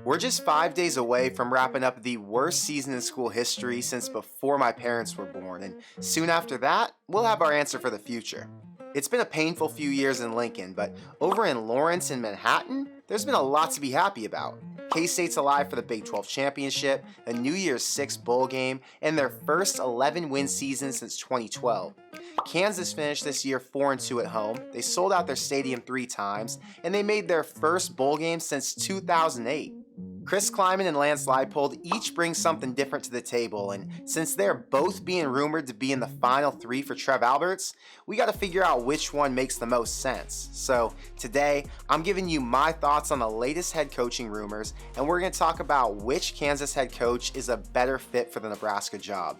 We're just 5 days away from wrapping up the worst season in school history since before my parents were born, and soon after that, we'll have our answer for the future. It's been a painful few years in Lincoln, but over in Lawrence and Manhattan, there's been a lot to be happy about. K-State's alive for the Big 12 championship, a New Year's Six bowl game, and their first 11-win season since 2012. Kansas finished this year 4-2 at home. They sold out their stadium 3 times, and they made their first bowl game since 2008. Chris Klieman and Lance Leipold each bring something different to the table, and since they're both being rumored to be in the final 3 for Trev Alberts, we got to figure out which one makes the most sense. So today, I'm giving you my thoughts on the latest head coaching rumors, and we're going to talk about which Kansas head coach is a better fit for the Nebraska job.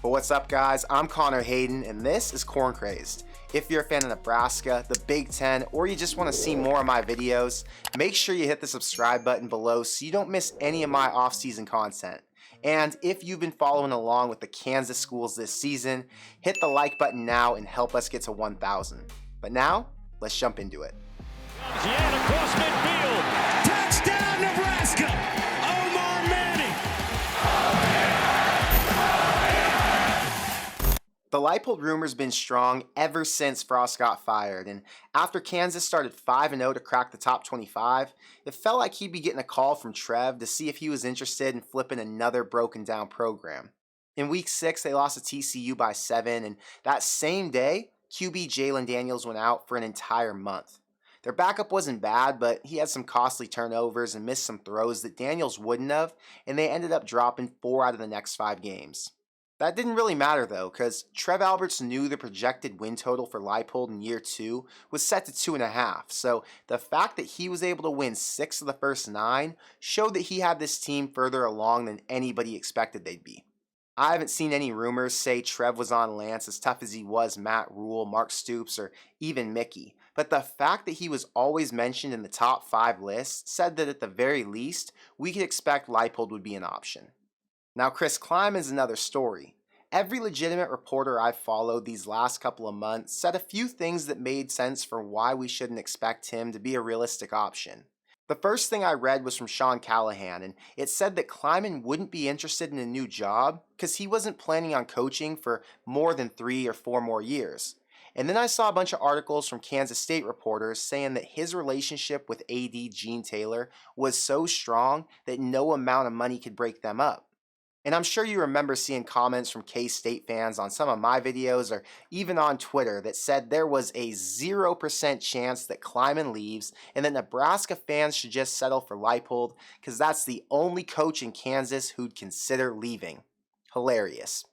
But what's up, guys? I'm Connor Hayden, and this is Corn Crazed. If you're a fan of Nebraska, the Big Ten, or you just want to see more of my videos, make sure you hit the subscribe button below so you don't miss any of my off-season content. And if you've been following along with the Kansas schools this season, hit the like button now and help us get to 1,000. But now, let's jump into it. Yet across midfield. Touchdown, Nebraska! The Leipold rumor's been strong ever since Frost got fired, and after Kansas started 5-0 to crack the top 25, it felt like he'd be getting a call from Trev to see if he was interested in flipping another broken down program. In week 6, they lost to TCU by 7, and that same day, QB Jalen Daniels went out for an entire month. Their backup wasn't bad, but he had some costly turnovers and missed some throws that Daniels wouldn't have, and they ended up dropping 4 out of the next 5 games. That didn't really matter though, because Trev Alberts knew the projected win total for Leipold in year 2 was set to 2.5, so the fact that he was able to win 6 of the first 9 showed that he had this team further along than anybody expected they'd be. I haven't seen any rumors say Trev was on Lance as tough as he was Matt Rule, Mark Stoops, or even Mickey, but the fact that he was always mentioned in the top 5 lists said that at the very least, we could expect Leipold would be an option. Now, Chris Klieman is another story. Every legitimate reporter I've followed these last couple of months said a few things that made sense for why we shouldn't expect him to be a realistic option. The first thing I read was from Sean Callahan, and it said that Klieman wouldn't be interested in a new job because he wasn't planning on coaching for more than 3 or 4 more years. And then I saw a bunch of articles from Kansas State reporters saying that his relationship with AD Gene Taylor was so strong that no amount of money could break them up. And I'm sure you remember seeing comments from K-State fans on some of my videos or even on Twitter that said there was a 0% chance that Klieman leaves and that Nebraska fans should just settle for Leipold because that's the only coach in Kansas who'd consider leaving. Hilarious.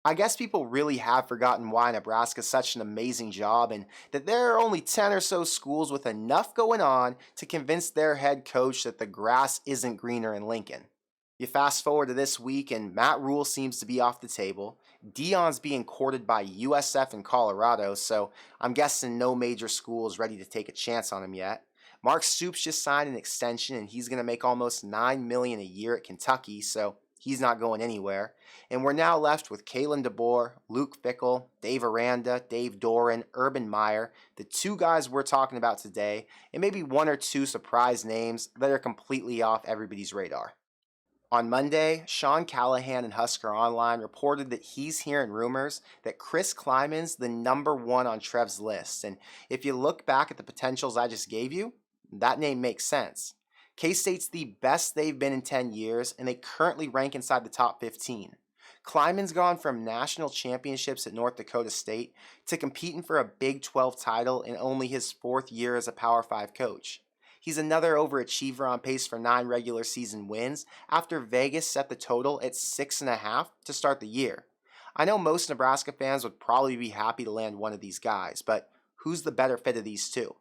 I guess people really have forgotten why Nebraska's such an amazing job and that there are only 10 or so schools with enough going on to convince their head coach that the grass isn't greener in Lincoln. You fast forward to this week and Matt Rule seems to be off the table. Deion's being courted by USF in Colorado, so I'm guessing no major school is ready to take a chance on him yet. Mark Stoops just signed an extension and he's going to make almost $9 million a year at Kentucky, so he's not going anywhere. And we're now left with Kalen DeBoer, Luke Fickell, Dave Aranda, Dave Doran, Urban Meyer, the 2 guys we're talking about today, and maybe 1 or 2 surprise names that are completely off everybody's radar. On Monday, Sean Callahan and Husker Online reported that he's hearing rumors that Chris Klieman's the number 1 on Trev's list, and if you look back at the potentials I just gave you, that name makes sense. K-State's the best they've been in 10 years, and they currently rank inside the top 15. Klieman's gone from national championships at North Dakota State to competing for a Big 12 title in only his 4th year as a Power 5 coach. He's another overachiever on pace for 9 regular season wins after Vegas set the total at 6.5 to start the year. I know most Nebraska fans would probably be happy to land one of these guys, but who's the better fit of these 2?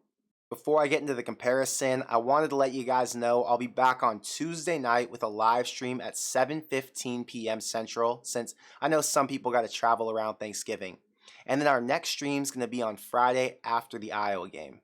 Before I get into the comparison, I wanted to let you guys know I'll be back on Tuesday night with a live stream at 7:15 p.m. Central, since I know some people got to travel around Thanksgiving. And then our next stream is going to be on Friday after the Iowa game.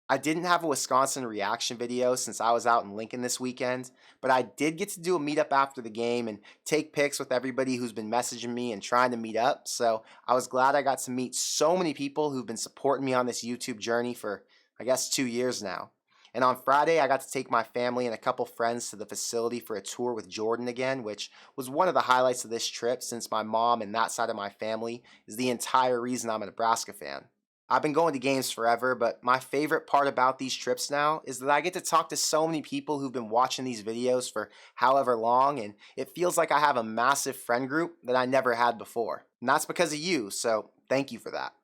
I didn't have a Wisconsin reaction video since I was out in Lincoln this weekend, but I did get to do a meetup after the game and take pics with everybody who's been messaging me and trying to meet up, so I was glad I got to meet so many people who've been supporting me on this YouTube journey for, I guess, 2 years now. And on Friday, I got to take my family and a couple friends to the facility for a tour with Jordan again, which was one of the highlights of this trip since my mom and that side of my family is the entire reason I'm a Nebraska fan. I've been going to games forever, but my favorite part about these trips now is that I get to talk to so many people who've been watching these videos for however long, and it feels like I have a massive friend group that I never had before. And that's because of you, so thank you for that.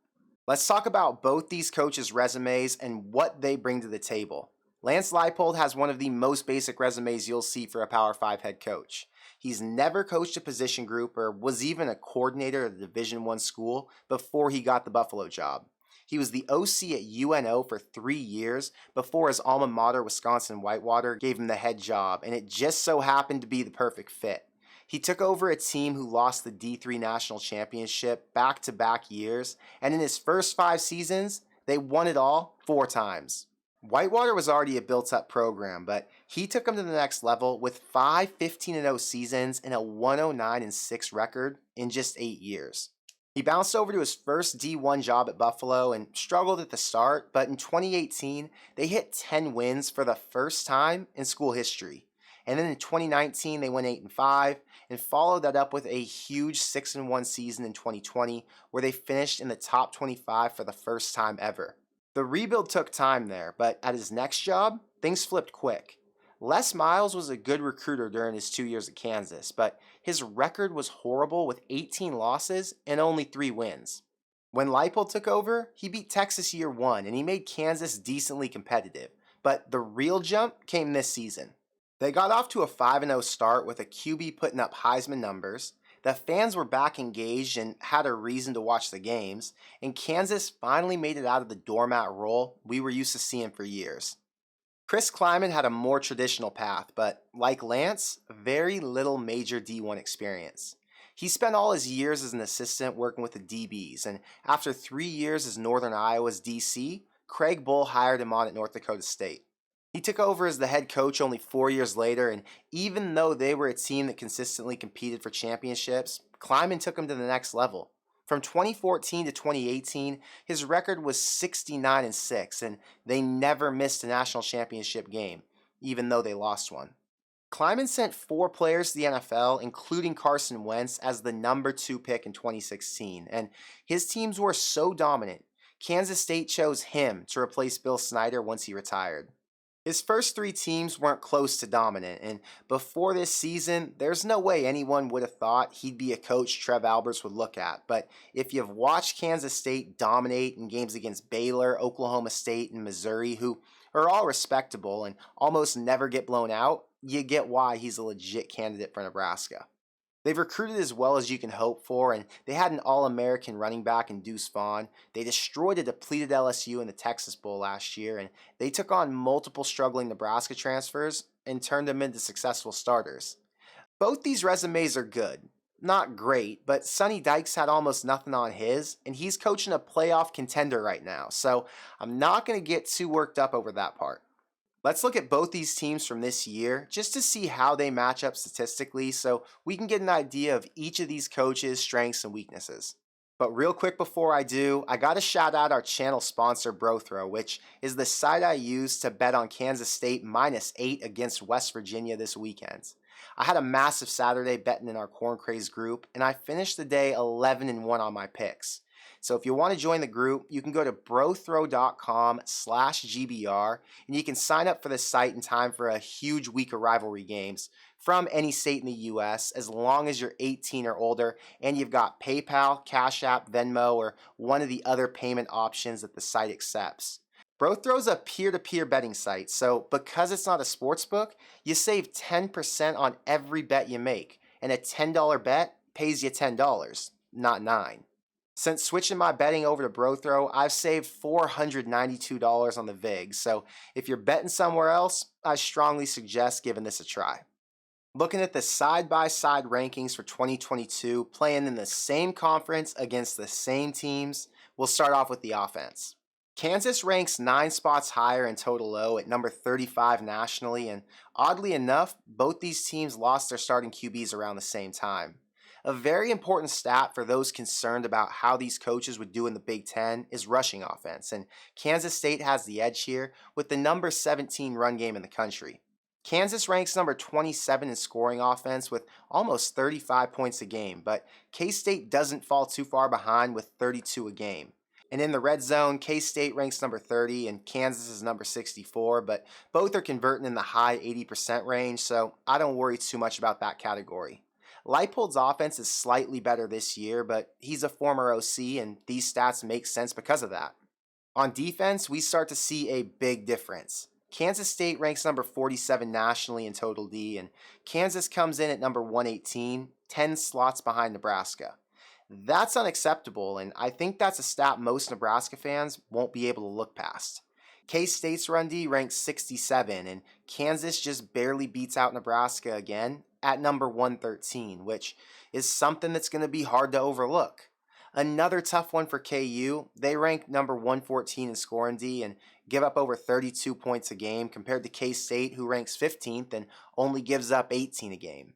Let's talk about both these coaches' resumes and what they bring to the table. Lance Leipold has one of the most basic resumes you'll see for a Power 5 head coach. He's never coached a position group or was even a coordinator at a Division I school before he got the Buffalo job. He was the OC at UNO for 3 years before his alma mater, Wisconsin Whitewater, gave him the head job, and it just so happened to be the perfect fit. He took over a team who lost the D3 National Championship back-to-back years, and in his first 5 seasons, they won it all 4 times. Whitewater was already a built-up program, but he took them to the next level with 5 15-0 seasons and a 109-6 record in just 8 years. He bounced over to his first D1 job at Buffalo and struggled at the start, but in 2018, they hit 10 wins for the first time in school history. And then in 2019, they went 8-5 and followed that up with a huge 6-1 season in 2020, where they finished in the top 25 for the first time ever. The rebuild took time there, but at his next job, things flipped quick. Les Miles was a good recruiter during his 2 years at Kansas, but his record was horrible with 18 losses and only 3 wins. When Leipold took over, he beat Texas year 1 and he made Kansas decently competitive, but the real jump came this season. They got off to a 5-0 start with a QB putting up Heisman numbers, the fans were back engaged and had a reason to watch the games, and Kansas finally made it out of the doormat role we were used to seeing for years. Chris Klieman had a more traditional path, but like Lance, very little major D1 experience. He spent all his years as an assistant working with the DBs, and after 3 years as Northern Iowa's DC, Craig Bull hired him on at North Dakota State. He took over as the head coach only 4 years later, and even though they were a team that consistently competed for championships, Klieman took them to the next level. From 2014 to 2018, his record was 69-6, and they never missed a national championship game, even though they lost one. Klieman sent 4 players to the NFL, including Carson Wentz, as the number 2 pick in 2016, and his teams were so dominant, Kansas State chose him to replace Bill Snyder once he retired. His first 3 teams weren't close to dominant, and before this season, there's no way anyone would have thought he'd be a coach Trev Alberts would look at. But if you've watched Kansas State dominate in games against Baylor, Oklahoma State, and Missouri, who are all respectable and almost never get blown out, you get why he's a legit candidate for Nebraska. They've recruited as well as you can hope for, and they had an All-American running back in Deuce Vaughn. They destroyed a depleted LSU in the Texas Bowl last year, and they took on multiple struggling Nebraska transfers and turned them into successful starters. Both these resumes are good. Not great, but Sonny Dykes had almost nothing on his, and he's coaching a playoff contender right now, so I'm not going to get too worked up over that part. Let's look at both these teams from this year just to see how they match up statistically so we can get an idea of each of these coaches' strengths and weaknesses. But real quick before I do, I gotta shout out our channel sponsor BroThrow, which is the site I used to bet on Kansas State -8 against West Virginia this weekend. I had a massive Saturday betting in our Corn Craze group, and I finished the day 11-1 on my picks. So if you want to join the group, you can go to brothrow.com/GBR and you can sign up for the site in time for a huge week of rivalry games from any state in the US as long as you're 18 or older and you've got PayPal, Cash App, Venmo, or one of the other payment options that the site accepts. BroThrow's a peer-to-peer betting site, so because it's not a sports book, you save 10% on every bet you make, and a $10 bet pays you $10, not $9. Since switching my betting over to BroThrow, I've saved $492 on the VIG, so if you're betting somewhere else, I strongly suggest giving this a try. Looking at the side-by-side rankings for 2022, playing in the same conference against the same teams, we'll start off with the offense. Kansas ranks 9 spots higher in total O at number 35 nationally, and oddly enough, both these teams lost their starting QBs around the same time. A very important stat for those concerned about how these coaches would do in the Big Ten is rushing offense, and Kansas State has the edge here with the number 17 run game in the country. Kansas ranks number 27 in scoring offense with almost 35 points a game, but K-State doesn't fall too far behind with 32 a game. And in the red zone, K-State ranks number 30 and Kansas is number 64, but both are converting in the high 80% range, so I don't worry too much about that category. Leipold's offense is slightly better this year, but he's a former OC and these stats make sense because of that. On defense, we start to see a big difference. Kansas State ranks number 47 nationally in total D, and Kansas comes in at number 118, 10 slots behind Nebraska. That's unacceptable, and I think that's a stat most Nebraska fans won't be able to look past. K-State's run D ranks 67, and Kansas just barely beats out Nebraska again at number 113, which is something that's going to be hard to overlook. Another tough one for KU, they rank number 114 in scoring D and give up over 32 points a game compared to K-State, who ranks 15th and only gives up 18 a game.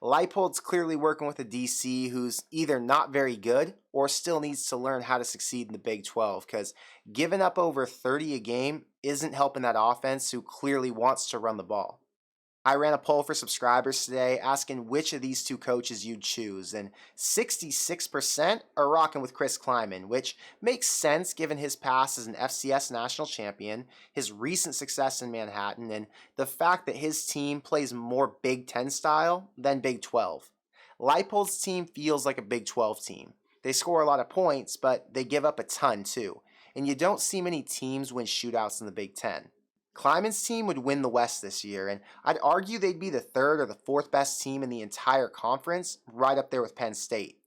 Leipold's clearly working with a DC who's either not very good or still needs to learn how to succeed in the Big 12, because giving up over 30 a game isn't helping that offense who clearly wants to run the ball. I ran a poll for subscribers today asking which of these two coaches you'd choose, and 66% are rocking with Chris Klieman, which makes sense given his past as an FCS national champion, his recent success in Manhattan, and the fact that his team plays more Big Ten style than Big 12. Leipold's team feels like a Big 12 team. They score a lot of points, but they give up a ton too, and you don't see many teams win shootouts in the Big Ten. Klieman's team would win the West this year, and I'd argue they'd be the third or the fourth best team in the entire conference, right up there with Penn State.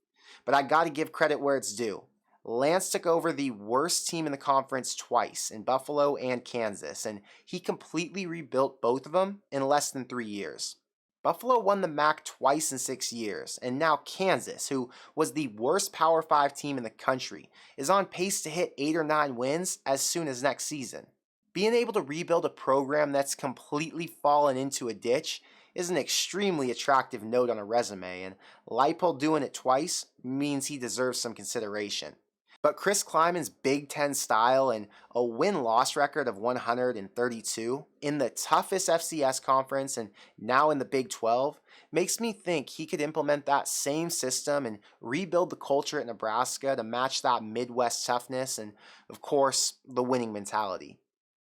But I gotta give credit where it's due. Lance took over the worst team in the conference twice, in Buffalo and Kansas, and he completely rebuilt both of them in less than 3 years. Buffalo won the MAC twice in 6 years, and now Kansas, who was the worst Power 5 team in the country, is on pace to hit 8 or 9 wins as soon as next season. Being able to rebuild a program that's completely fallen into a ditch is an extremely attractive note on a resume, and Leipold doing it twice means he deserves some consideration. But Chris Klieman's Big Ten style and a win-loss record of 132 in the toughest FCS conference and now in the Big 12 makes me think he could implement that same system and rebuild the culture at Nebraska to match that Midwest toughness and, of course, the winning mentality.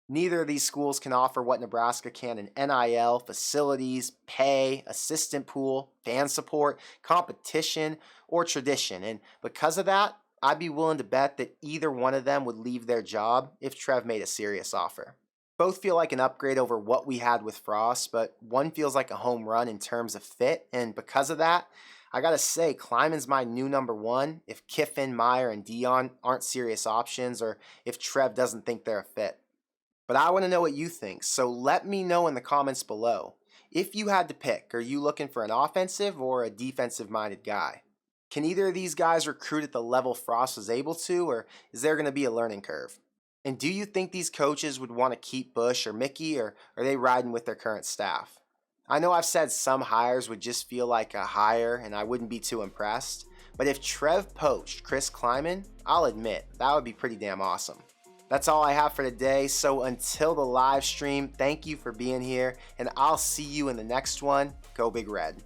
Neither of these schools can offer what Nebraska can in NIL, facilities, pay, assistant pool, fan support, competition, or tradition. And because of that, I'd be willing to bet that either one of them would leave their job if Trev made a serious offer. Both feel like an upgrade over what we had with Frost, but one feels like a home run in terms of fit. And because of that, I gotta say, Klieman's my new number one if Kiffin, Meyer, and Dion aren't serious options or if Trev doesn't think they're a fit. But I want to know what you think, so let me know in the comments below. If you had to pick, are you looking for an offensive or a defensive-minded guy? Can either of these guys recruit at the level Frost was able to, or is there going to be a learning curve? And do you think these coaches would want to keep Bush or Mickey, or are they riding with their current staff? I know I've said some hires would just feel like a hire, and I wouldn't be too impressed, but if Trev poached Chris Klieman, I'll admit, that would be pretty damn awesome. That's all I have for today, so until the live stream, thank you for being here, and I'll see you in the next one. Go Big Red.